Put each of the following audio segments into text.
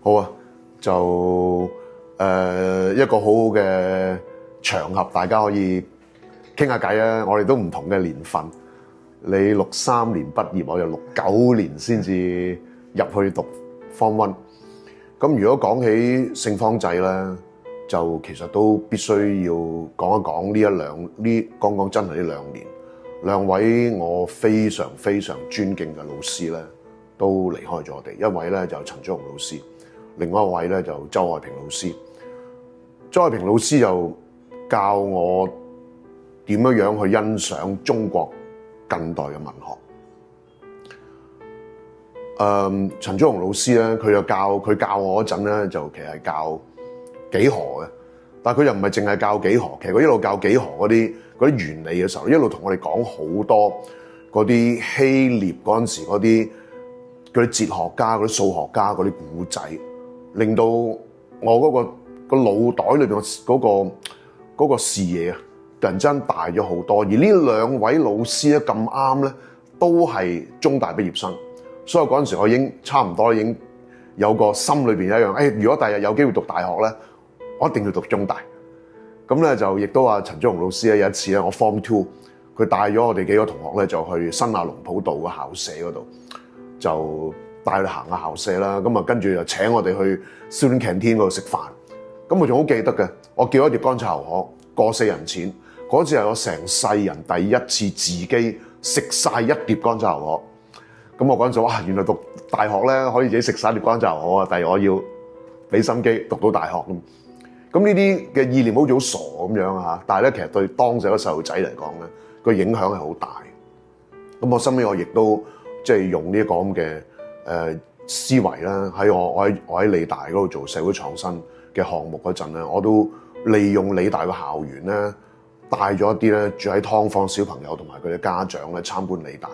好啊，就一個好好嘅場合，大家可以傾下偈啊！我哋都唔同嘅年份，你63年畢業，我就69年先至入去讀 Form One。咁如果講起聖方濟咧，就其實都必須要講一講講真係呢2年，兩位我非常非常尊敬嘅老師咧，都離開咗我哋。一位咧就陳祖紅老師，另外一位咧就周愛平老師。周愛平老師就教我點樣去欣賞中國近代嘅文學。陳祖紅老師咧，佢教我嗰陣咧，就其實係教幾何嘅，但係佢又唔係淨係教幾何，其實佢一路教幾何嗰啲原理嘅時候，一路同我哋講好多嗰啲希臘嗰陣時嗰啲哲學家、嗰啲數學家嗰啲古仔，令到我嗰個腦袋裏邊嗰個視野啊，突然之間大咗好多。而呢兩位老師咧咁啱咧，都係中大畢業生，所以嗰陣時我已經差唔多已經有個心裏邊一樣，如果第日有機會讀大學咧，我一定要讀中大。咁咧就亦都話陳祖紅老師咧有一次咧，我 Form 2，佢帶咗我哋幾個同學咧就去新亞龍普道嘅校舍嗰度，就帶佢行下校舍啦。咁啊跟住就請我哋去 Student Canteen 嗰度食飯。咁我仲好記得嘅，我叫一碟乾炒牛河，過4人錢。嗰次係我成世人第一次自己食晒一碟乾炒牛河。咁我嗰陣時哇，原來讀大學咧可以自己食晒碟乾炒牛河啊！第日我要俾心機讀到大學咁。咁呢啲嘅意念好似好傻咁樣啊！但係咧，其實對當時個細路仔嚟講咧，個影響係好大。咁我身邊我亦都即係用呢一個咁嘅思維啦，喺我喺理大嗰度做社會創新嘅項目嗰陣咧，我都利用理大嘅校園咧，帶咗一啲咧住喺劏房小朋友同埋佢哋家長咧參觀理大，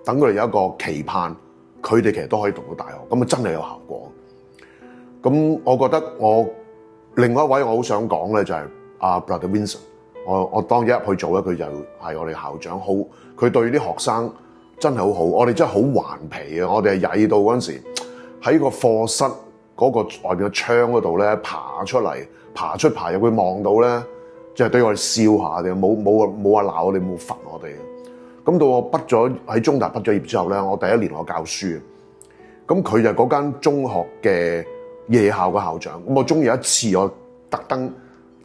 等佢哋有一個期盼，佢哋其實都可以讀到大學，咁啊真係有效果。咁我覺得另外一位我好想講咧就係Brother Vincent， 我當一入去做咧，佢就係我哋校長，好佢對啲學生真係好好，我哋真係好頑皮啊！我哋係曳到嗰陣時喺個課室嗰個外邊嘅窗嗰度咧爬出嚟，爬入去望到咧，即係對我哋笑下嘅，冇話鬧我哋，冇罰我哋。咁到我喺中大畢咗業之後咧，我第1年我教書，咁佢就嗰間中學嘅夜校嘅校長。咁我終於有一次我特登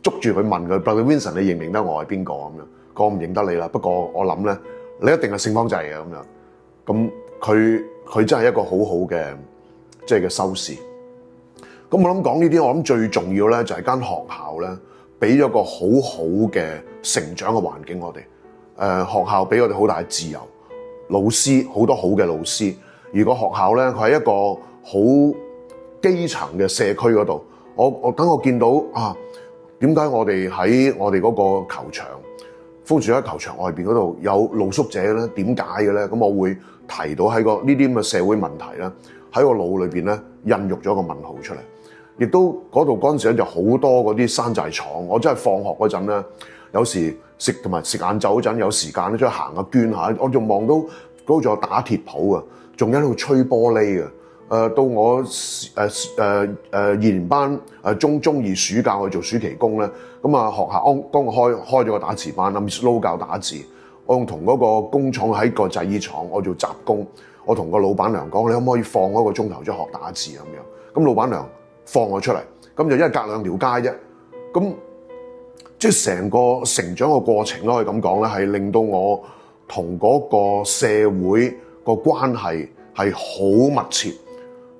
捉住佢問佢 Brother Vincent， 你認唔認得我係邊個咁樣？我唔認得你啦，不過我諗咧，你一定係聖方濟嘅咁樣。咁佢真係一個好好嘅即係嘅修士。咁我諗講呢啲，我諗最重要咧就係間學校咧俾咗個好好嘅成長嘅環境我哋。學校俾我哋好大嘅自由，老師好多好嘅老師。如果學校咧佢喺一個好基層嘅社區嗰度，我等我見到點解我哋喺我哋嗰個球場風樹喺球場外邊嗰度有露宿者咧？點解嘅咧？咁我會提到喺呢啲咁嘅社會問題咧，喺個腦裏邊咧孕育咗個問號出嚟。亦都嗰陣時咧就好多嗰啲山寨廠，我真係放學嗰陣咧，有時食晏晝嗰陣有時間咧，出去行下捐下，我仲望到嗰度仲有打鐵鋪啊，仲喺度吹玻璃嘅。到我2年班中2暑假去做暑期工咧，咁啊學校剛開咗個打字班，Miss Low 教打字，我仲同嗰個工廠喺個製衣廠，我做雜工，我同個老闆娘講，你可唔可以放1個鐘頭出學打字咁樣？咁老闆娘放我出嚟，咁就因為隔2條街啫。咁即係成個成長嘅過程咯，可以咁講咧，係令到我同嗰個社會個關係係好密切。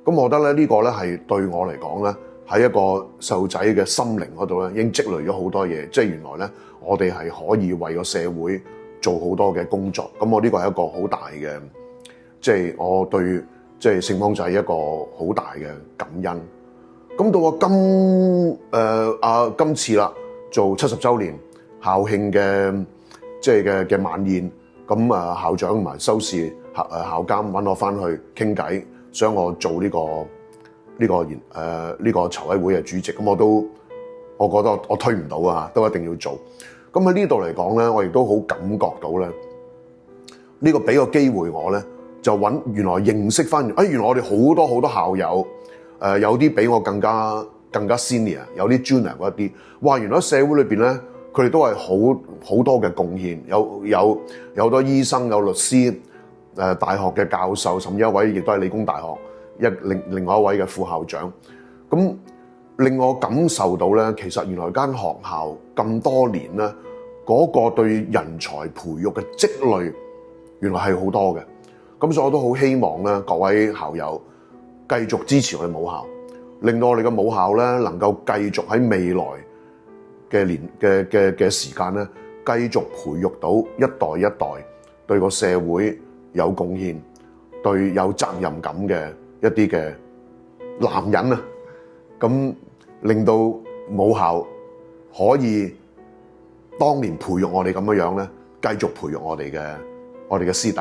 咁我覺得咧呢個咧係對我嚟講咧，喺一個細路仔嘅心靈嗰度咧，已經積累咗好多嘢。即係原來咧，我哋係可以為個社會做好多嘅工作。咁我呢個係一個好大嘅，即係我對即係聖方濟一個好大嘅感恩。咁到我今次啦，做70週年校慶嘅即係嘅晚宴，咁校長同埋修士校監揾我翻去傾偈，想我做呢個籌委會嘅主席。咁我覺得我推唔到啊，都一定要做。咁喺呢度嚟講咧，我亦都好感覺到咧，呢個俾個機會我咧，就原來認識翻，原來我哋好多校友有啲比我更加 senior， 有啲 junior 嗰啲，哇！原來社會裏邊咧，佢哋都係好多嘅貢獻，有好多醫生，有律師，大學嘅教授，甚至一位亦都係理工大學另外一位嘅副校長，咁令我感受到咧，其實原來間學校咁多年咧，嗰個對人才培育嘅積累，原來係好多嘅。咁所以我都好希望咧，各位校友繼續支持我哋母校，令到我哋嘅母校咧能夠繼續喺未來嘅時間咧，繼續培育到一代一代對個社會有貢獻、對有責任感嘅一啲嘅男人啊，咁令到母校可以當年培育我哋咁樣咧，繼續培育我哋嘅師弟。